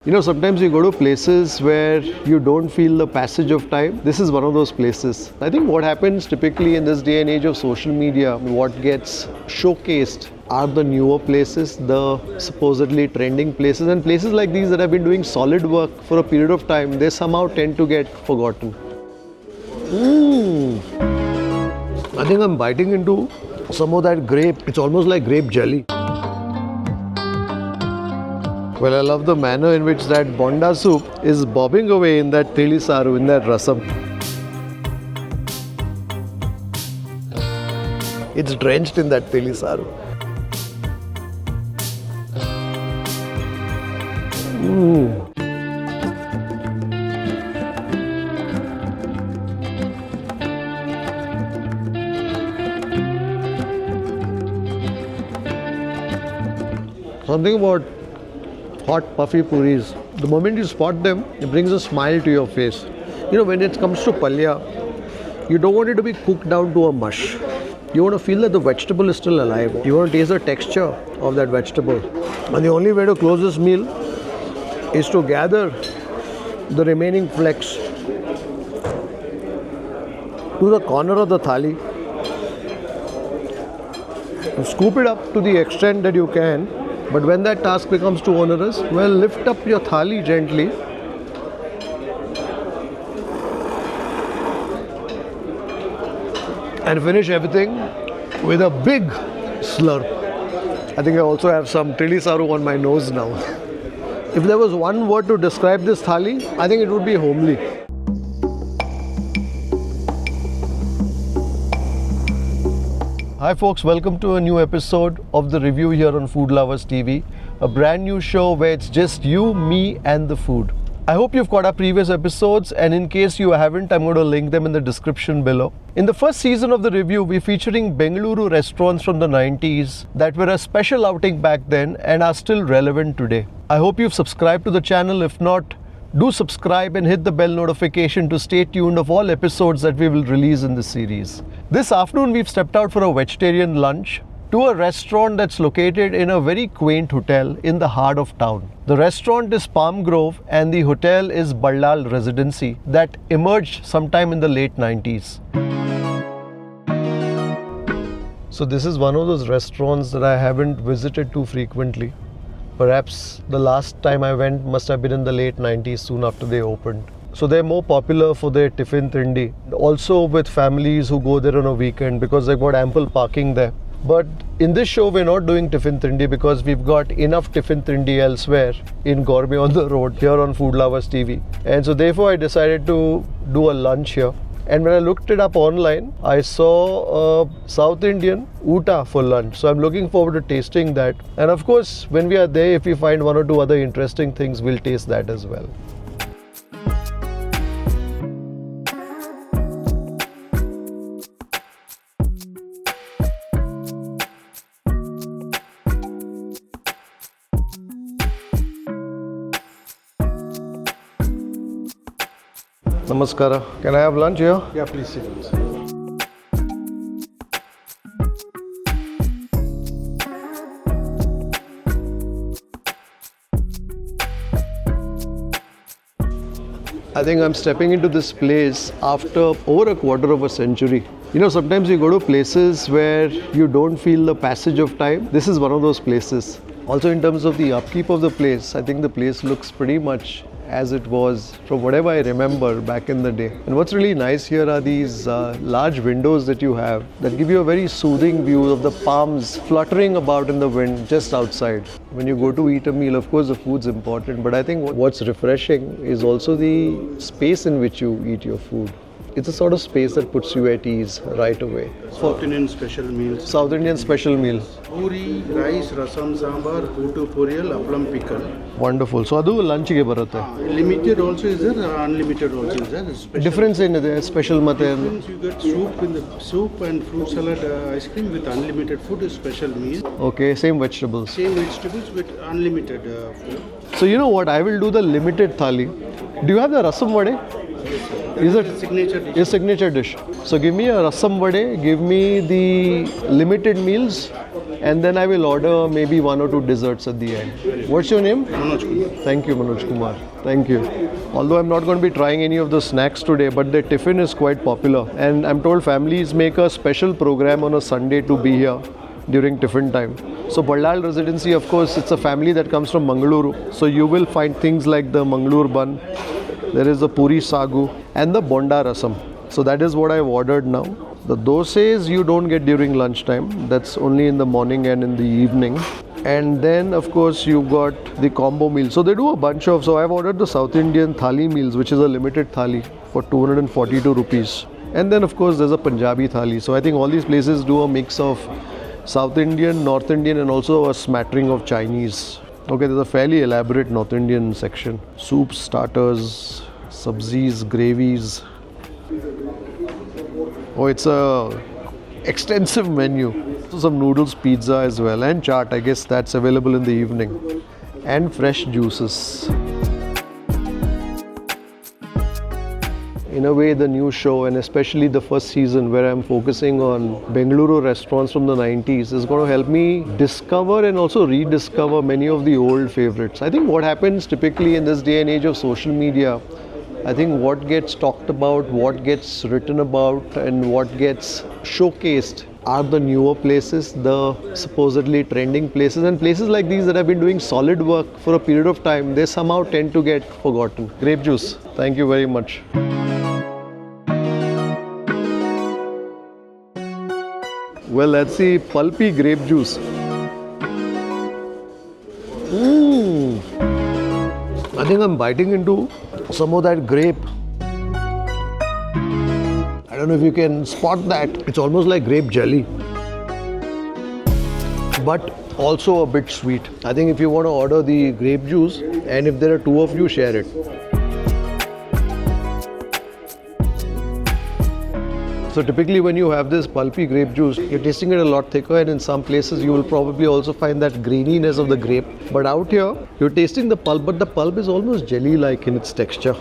Sometimes you go to places where you don't feel the passage of time. This is one of those places. I think what happens typically in this day and age of social media, what gets showcased are the newer places, the supposedly trending places, and places like these that have been doing solid work for a period of time, they somehow tend to get forgotten. I think I'm biting into some of that grape. It's almost like grape jelly. Well, I love the manner in which that bonda soup is bobbing away in that Thali saru, in that rasam. It's drenched in that Thali saru. Something about hot puffy puris. The moment you spot them, it brings a smile to your face. When it comes to palya, you don't want it to be cooked down to a mush. You want to feel that the vegetable is still alive. You want to taste the texture of that vegetable. And the only way to close this meal is to gather the remaining flakes to the corner of the thali, and scoop it up to the extent that you can. But when that task becomes too onerous, well, lift up your thali gently and finish everything with a big slurp. I think I also have some Thali saru on my nose now. If there was one word to describe this thali, I think it would be homely. Hi folks, welcome to a new episode of the review here on Food Lovers TV, a brand new show where it's just you, me and the food. I hope you've caught our previous episodes, and in case you haven't, I'm going to link them in the description below. In the first season of the review, we're featuring Bengaluru restaurants from the 90s that were a special outing back then and are still relevant today. I hope you've subscribed to the channel. If not, do subscribe and hit the bell notification to stay tuned of all episodes that we will release in this series. This afternoon we've stepped out for a vegetarian lunch to a restaurant that's located in a very quaint hotel in the heart of town. The restaurant is Palm Grove and the hotel is Ballal Residency that emerged sometime in the late 90s. So this is one of those restaurants that I haven't visited too frequently. Perhaps the last time I went must have been in the late 90s, soon after they opened. So they're more popular for their tiffin trindi, also with families who go there on a weekend because they've got ample parking there. But in this show, we're not doing tiffin trindi because we've got enough tiffin trindi elsewhere in Gourmet on the Road here on Food Lovers TV. And so therefore I decided to do a lunch here. And when I looked it up online, I saw a South Indian uta for lunch. So I'm looking forward to tasting that. And of course, when we are there, if we find one or two other interesting things, we'll taste that as well. Namaskara. Can I have lunch here? Yeah, please sit. I think I'm stepping into this place after over a quarter of a century. Sometimes you go to places where you don't feel the passage of time. This is one of those places. Also in terms of the upkeep of the place, I think the place looks pretty much as it was from whatever I remember back in the day. And what's really nice here are these large windows that you have that give you a very soothing view of the palms fluttering about in the wind just outside. When you go to eat a meal, of course the food's important, but I think what's refreshing is also the space in which you eat your food. It's a sort of space that puts you at ease right away. South Indian special meals. South Indian special meal. Puri, rice, rasam, sambar, putu, poriyal, appalam, pickle. Wonderful. So adu lunch ge baratte. Limited also is there, unlimited also is there. Special. Difference in the special mate. Difference, you get soup and fruit salad ice cream with unlimited food is special meal. Okay, same vegetables. Same vegetables with unlimited food. So you know what? I will do the limited thali. Do you have the rasam vade? Is it signature dish? Is signature dish. So give me a rasam vade, give me the limited meals, and then I will order maybe 1 or 2 desserts at the end. What's your name? Manoj Kumar. Thank you, Manoj Kumar. Thank you. Although I'm not going to be trying any of the snacks today, but the tiffin is quite popular. And I'm told families make a special program on a Sunday to be here during tiffin time. So Ballal Residency, of course, it's a family that comes from Bengaluru. So you will find things like the Mangalore bun, there is the puri sagu and the bonda rasam. So that is what I've ordered now. The dosas you don't get during lunchtime. That's only in the morning and in the evening. And then of course you got the combo meal. So they do a bunch of, so I've ordered the South Indian Thali meals, which is a limited Thali for 242 rupees. And then of course there's a Punjabi Thali. So I think all these places do a mix of South Indian, North Indian and also a smattering of Chinese. Okay, there's a fairly elaborate North Indian section. Soups, starters, sabzis, gravies. Oh, it's a extensive menu. So some noodles, pizza as well, and chaat. I guess that's available in the evening. And fresh juices. In a way, the new show, and especially the first season where I'm focusing on Bengaluru restaurants from the 90s, is going to help me discover and also rediscover many of the old favorites. I think what happens typically in this day and age of social media, I think what gets talked about, what gets written about, and what gets showcased are the newer places, the supposedly trending places, and places like these that have been doing solid work for a period of time, they somehow tend to get forgotten. Grape juice, thank you very much. Well, that's the pulpy grape juice. I think I'm biting into some of that grape. I don't know if you can spot that. It's almost like grape jelly, but also a bit sweet. I think if you want to order the grape juice, and if there are 2 of you, share it. So typically when you have this pulpy grape juice, you're tasting it a lot thicker, and in some places you will probably also find that graininess of the grape. But out here, you're tasting the pulp, but the pulp is almost jelly-like in its texture.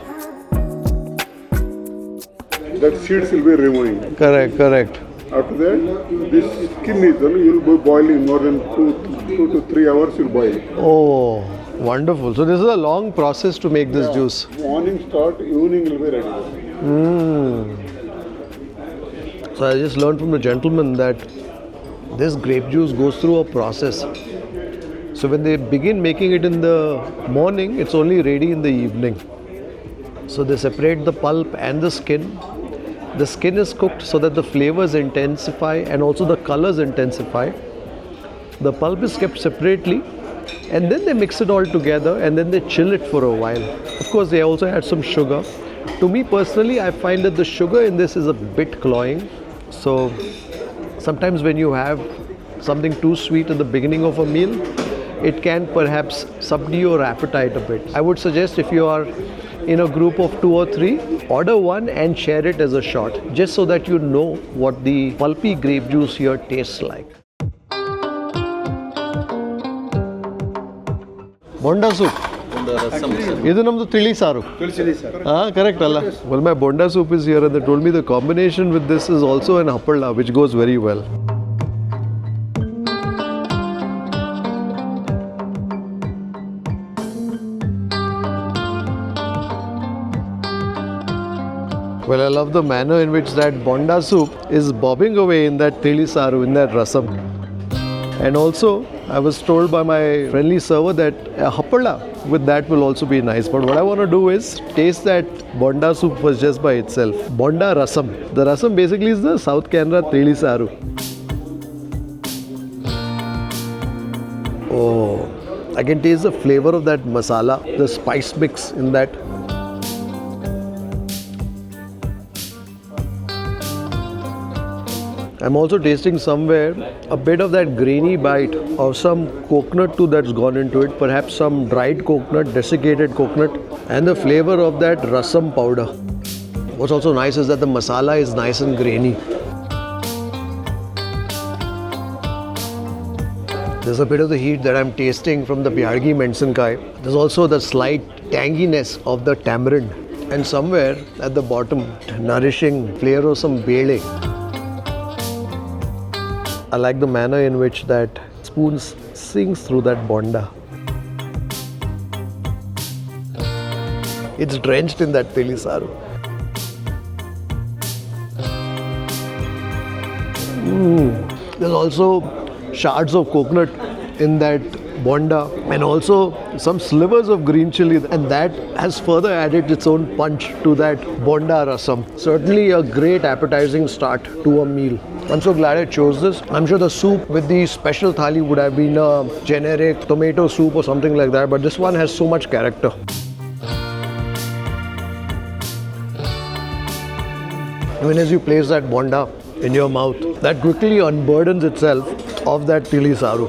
That seeds will be removing. Correct, correct. After that, this skin is you'll be boiling more than 2 to 3 hours. You'll boil. Oh, wonderful. So this is a long process to make this juice. Morning start, evening will be ready. So I just learned from the gentleman that this grape juice goes through a process. So when they begin making it in the morning, it's only ready in the evening. So they separate the pulp and the skin. The skin is cooked so that the flavors intensify and also the colors intensify. The pulp is kept separately, and then they mix it all together, and then they chill it for a while. Of course, they also add some sugar. To me personally, I find that the sugar in this is a bit cloying. So sometimes when you have something too sweet at the beginning of a meal, it can perhaps subdue your appetite a bit. I would suggest if you are in a group of 2 or 3, order one and share it as a shot, just so that you know what the pulpy grape juice here tastes like. Bonda soup. Idu namdu tili saru. Correct alla. Well, my bonda soup is here, and they told me the combination with this is also an hapalla, which goes very well. Well, I love the manner in which that bonda soup is bobbing away in that tili saru, in that rasam. And also, I was told by my friendly server that a happada with that will also be nice. But what I want to do is taste that bonda soup first just by itself. Bonda rasam. The rasam basically is the South Canara teli saru. Oh, I can taste the flavor of that masala, the spice mix in that. I'm also tasting somewhere a bit of that grainy bite of some coconut too that's gone into it, perhaps some dried coconut, desiccated coconut, and the flavor of that rasam powder. What's also nice is that the masala is nice and grainy. There's a bit of the heat that I'm tasting from the Bhyargi Mensankai. There's also the slight tanginess of the tamarind, and somewhere at the bottom, nourishing flavor of some bele. I like the manner in which that spoon sinks through that bonda. It's drenched in that tili saru. There's also shards of coconut in that bonda and also some slivers of green chili, and that has further added its own punch to that bonda rasam. Certainly a great appetizing start to a meal. I'm so glad I chose this. I'm sure the soup with the special thali would have been a generic tomato soup or something like that, but this one has so much character. Even as you place that bonda in your mouth, that quickly unburdens itself of that tili saru.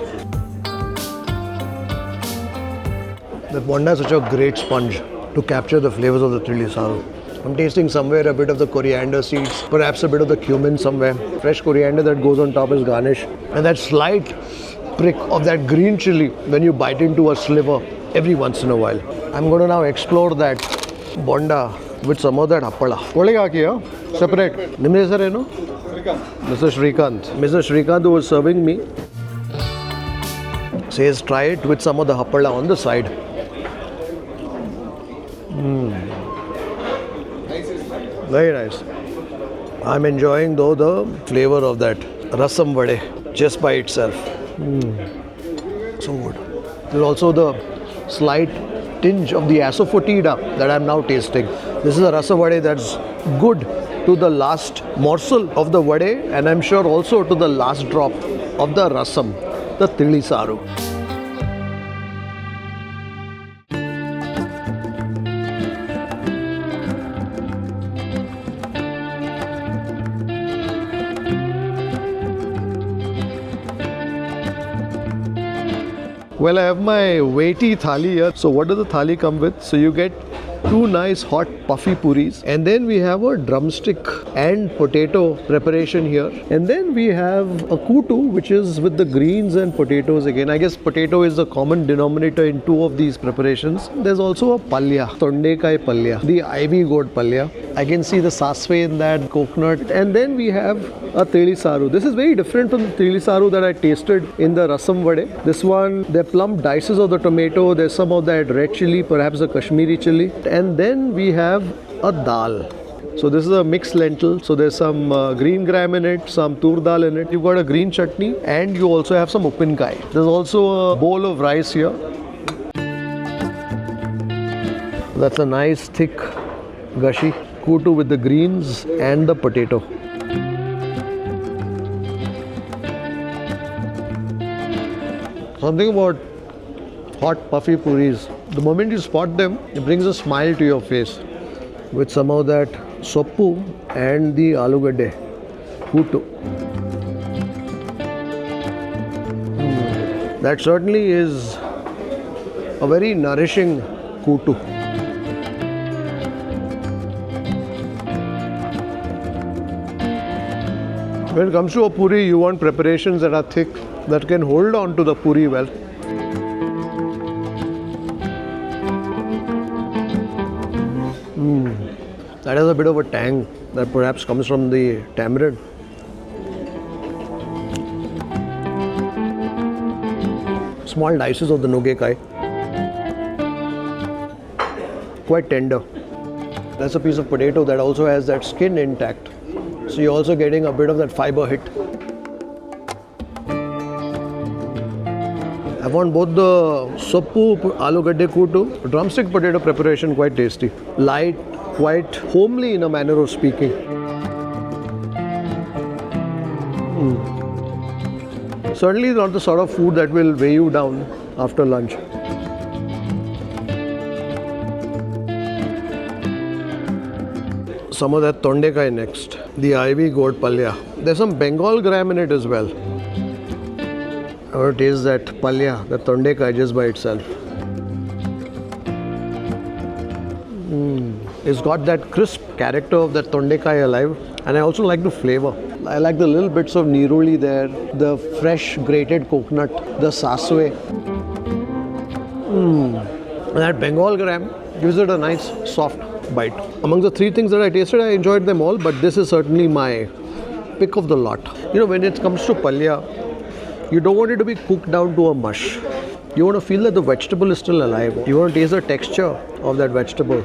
The bonda is such a great sponge to capture the flavors of the tili saru. I'm tasting somewhere a bit of the coriander seeds, perhaps a bit of the cumin somewhere. Fresh coriander that goes on top as garnish. And that slight prick of that green chili when you bite into a sliver every once in a while. I'm going to now explore that bonda with some of that happala. Separate. Mr. Shrikant. Mr. Shrikant, who was serving me, says try it with some of the happala on the side. Very nice. I'm enjoying though the flavor of that rasam vade just by itself. So good. There's also the slight tinge of the asafoetida that I'm now tasting. This is a rasa vade that's good to the last morsel of the vade, and I'm sure also to the last drop of the rasam, the tili saru. Well, I have my weighty thali here. So what does the thali come with? So you get two nice hot puffy puris, and then we have a drumstick and potato preparation here, and then we have a kutu, which is with the greens and potatoes again. I guess potato is the common denominator in two of these preparations. There's also a palya, tondekai palya, the ivy gourd palya. I can see the sasve in that, coconut, and then we have a tili saru. This is very different from the tili saru that I tasted in the rasam vade. This one, they're plump dices of the tomato, there's some of that red chili, perhaps the Kashmiri chili, and then we have a dal. So this is a mixed lentil, so there's some green gram in it, some tur dal in it. You've got a green chutney, and you also have some upinkai. There's also a bowl of rice here. That's a nice thick gashi, kutu with the greens and the potato. Something about hot puffy puris, the moment you spot them, it brings a smile to your face with some of that soppu and the alugade kutu. That certainly is a very nourishing kutu. When it comes to a puri, you want preparations that are thick, that can hold on to the puri well. That has a bit of a tang that perhaps comes from the tamarind. Small dices of the nogekai. Quite tender. That's a piece of potato that also has that skin intact. So you're also getting a bit of that fiber hit. I found both the soppu, alugade kutu, drumstick potato preparation quite tasty. Light, quite homely in a manner of speaking. Certainly not the sort of food that will weigh you down after lunch. Some of that tondekai next, the ivy gourd palya. There's some Bengal gram in it as well. I want to taste that palya, the tondekai just by itself. It's got that crisp character of that tondekai alive, and I also like the flavor. I like the little bits of niroli there, the fresh grated coconut, the sasve. And that Bengal gram gives it a nice soft bite. Among the three things that I tasted, I enjoyed them all, but this is certainly my pick of the lot. You know, when it comes to palya, You don't want it to be cooked down to a mush. You want to feel that the vegetable is still alive. You want to taste the texture of that vegetable.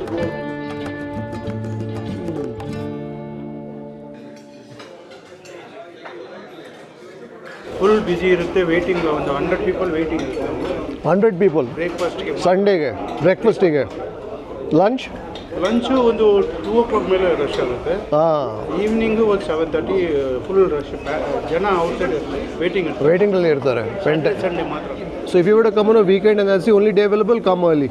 Full busy irutte waiting ಒಂದು 100 people waiting 100 people. breakfast ಗೆ Sunday ಗೆ breakfast ಗೆ lunch. Lunch ಒಂದು 2 o'clock ಮೇಲೆ rush ಆಗುತ್ತೆ. Evening ಒಂದು 7:30 full rush ಜನ outside waiting waiting ಅಲ್ಲಿ ಇರ್ತಾರೆ. ಸಂಡೇ ಮಾತ್ರ. So if you were to come on a weekend and that's the only day available, come early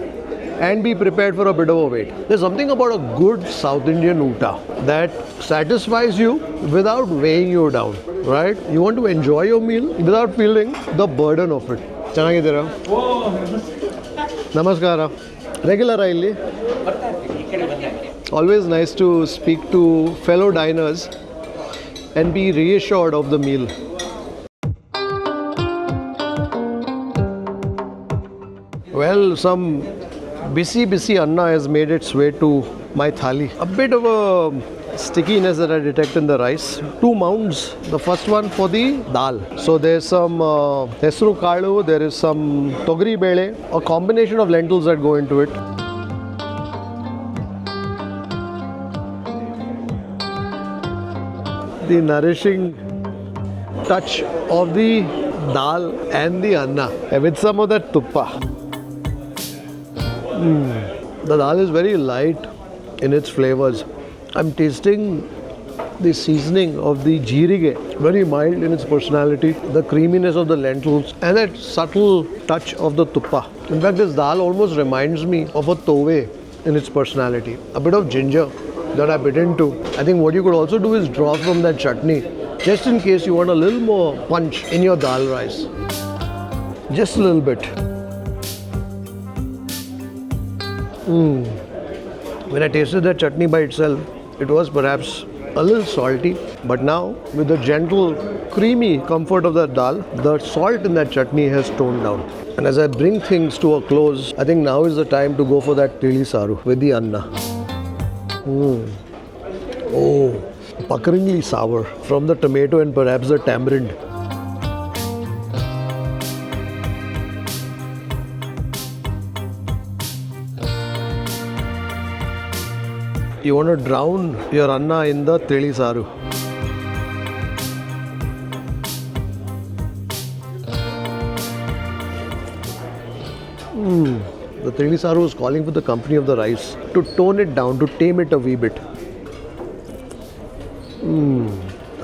and be prepared for a bit of a wait. There's something about a good South Indian uta that satisfies you without weighing you down, right? You want to enjoy your meal without feeling the burden of it. ಚೆನ್ನಾಗಿದ್ದೀರಾ? ನಮಸ್ಕಾರ. Regular ಇಲ್ಲಿ? Always nice to speak to fellow diners and be reassured of the meal. Well, some busy anna has made its way to my thali. A bit of a stickiness that I detect in the rice. 2 mounds. The first one for the dal. So there's some hesru kalu, there is some togri bele, a combination of lentils that go into it. The nourishing touch of the dal and the anna with some of that tuppa. The dal is very light in its flavors. I'm tasting the seasoning of the jeerige, very mild in its personality, the creaminess of the lentils and that subtle touch of the tuppa. In fact, this dal almost reminds me of a tove in its personality. A bit of ginger that I bit into. I think what you could also do is draw from that chutney, just in case you want a little more punch in your dal rice. Just a little bit. When I tasted that chutney by itself, it was perhaps a little salty, but now with the gentle, creamy comfort of that dal, the salt in that chutney has toned down. And as I bring things to a close, I think now is the time to go for that tili saru with the anna. Oh, puckeringly sour from the tomato and perhaps the tamarind. You want to drown your anna in the tili saru. The tili saru is calling for the company of the rice to tone it down, to tame it a wee bit.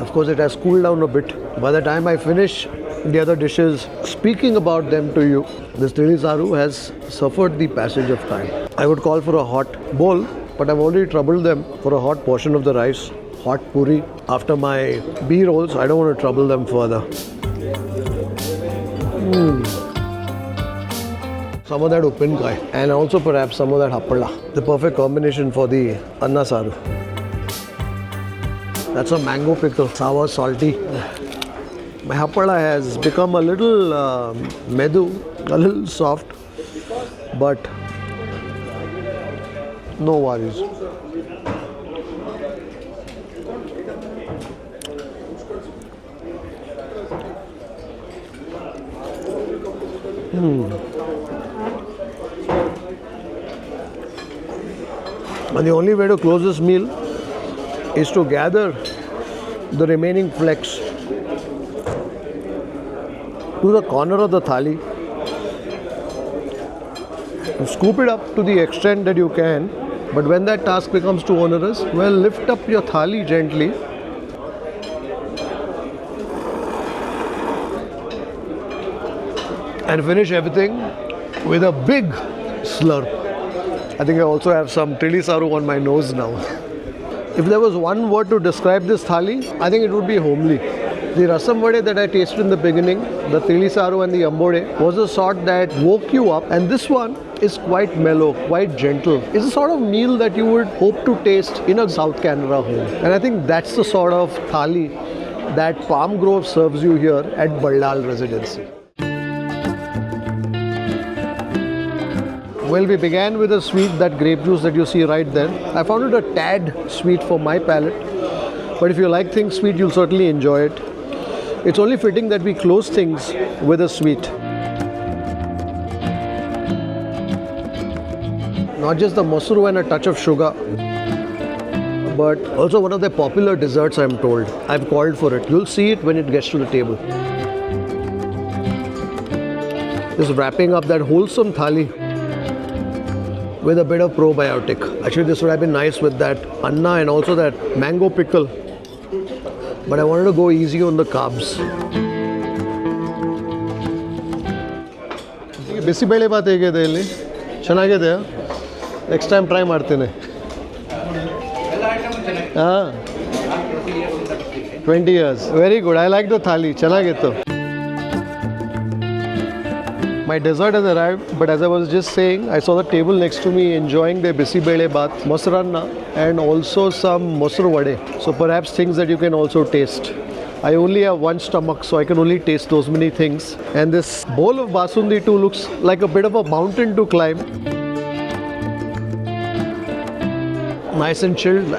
Of course, it has cooled down a bit. By the time I finish the other dishes, speaking about them to you, this tili saru has suffered the passage of time. I would call for a hot bowl, but I've already troubled them for a hot portion of the rice, hot puri. After my bee rolls, I don't want to trouble them further. Some of that uppinkai and also perhaps some of that happala. The perfect combination for the anna saru. That's a mango pickle, sour, salty. My happala has become a little medu, a little soft, but no worries. And the only way to close this meal is to gather the remaining flecks to the corner of the thali, scoop it up to the extent that you can, but when that task becomes too onerous, well, lift up your thali gently and finish everything with a big slurp. I think I also have some tili saru on my nose now. If there was one word to describe this thali, I think it would be homely. The rasam vade that I tasted in the beginning, the tili saru and the ambode, was a sort that woke you up, and this one is quite mellow, quite gentle. It's a sort of meal that you would hope to taste in a South Canara home. And I think that's the sort of thali that Palm Grove serves you here at Ballal Residency. Well, we began with a sweet, that grape juice that you see right there. I found it a tad sweet for my palate, but if you like things sweet, you'll certainly enjoy it. It's only fitting that we close things with a sweet. Not just the masuru and a touch of sugar, but also one of the popular desserts, I'm told. I've called for it. You'll see it when it gets to the table. Just wrapping up that wholesome thali with a bit of probiotic. Actually, this would have been nice with that anna and also that mango pickle. But I wanted to go easy on the carbs. Bisibele Baat ಹೇಗಿದೆ ಇಲ್ಲಿ ಚೆನ್ನಾಗಿದೆ next time try ಮಾಡ್ತೇನೆ ಹಾಂ 20 years very good I like the thali ಚೆನ್ನಾಗಿತ್ತು My dessert has arrived, but as I was just saying, I saw the table next to me enjoying their bisibele bath, mosaranna, and also some mosuru vade. So perhaps things that you can also taste. I only have one stomach, so I can only taste those many things. And this bowl of basundi too looks like a bit of a mountain to climb. Nice and chilled,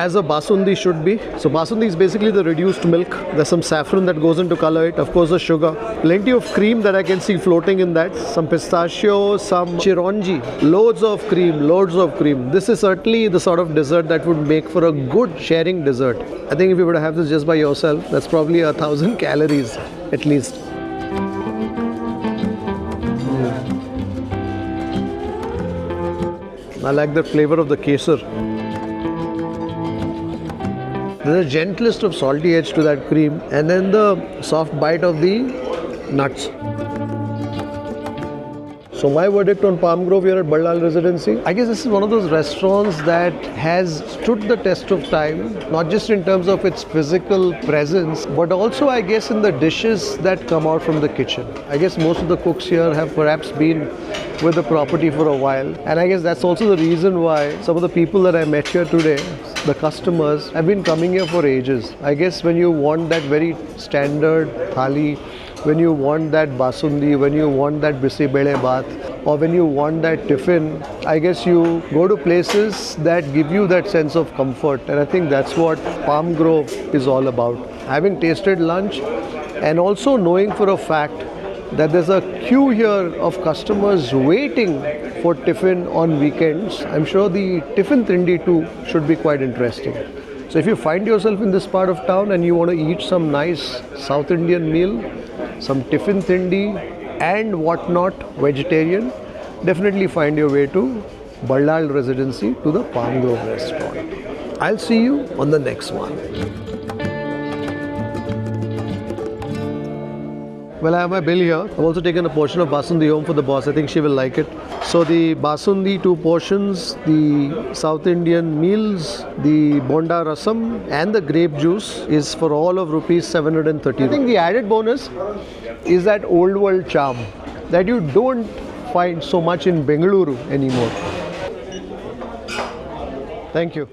as a basundi should be. So basundi is basically the reduced milk. There's some saffron that goes in to color it. Of course, the sugar. Plenty of cream that I can see floating in that. Some pistachio, some chironji. Loads of cream, loads of cream. This is certainly the sort of dessert that would make for a good sharing dessert. I think if you were to have this just by yourself, that's probably 1,000 calories at least. I like the flavor of the kesar. There's a gentlest of salty edge to that cream and then the soft bite of the nuts. So my verdict on Palm Grove here at Ballal Residency, I guess this is one of those restaurants that has stood the test of time, not just in terms of its physical presence, but also I guess in the dishes that come out from the kitchen. I guess most of the cooks here have perhaps been with the property for a while, and I guess that's also the reason why some of the people that I met here today, the customers, have been coming here for ages. I guess when you want that very standard thali, when you want that basundi, when you want that bisibele bath, or when you want that tiffin, I guess you go to places that give you that sense of comfort, and I think that's what Palm Grove is all about. Having tasted lunch and also knowing for a fact that there's a queue here of customers waiting for tiffin on weekends, I'm sure the tiffin tindi too should be quite interesting. So if you find yourself in this part of town and you want to eat some nice South Indian meal, some tiffin tindi and whatnot vegetarian, definitely find your way to Ballal Residency, to the Palm Grove restaurant. I'll see you on the next one. Well, I have my bill here. I've also taken a portion of basundi home for the boss. I think she will like it. So the basundi 2 portions, the South Indian meals, the bonda rasam and the grape juice is for all of rupees 730. I think the added bonus is that old world charm that you don't find so much in Bengaluru anymore. Thank you.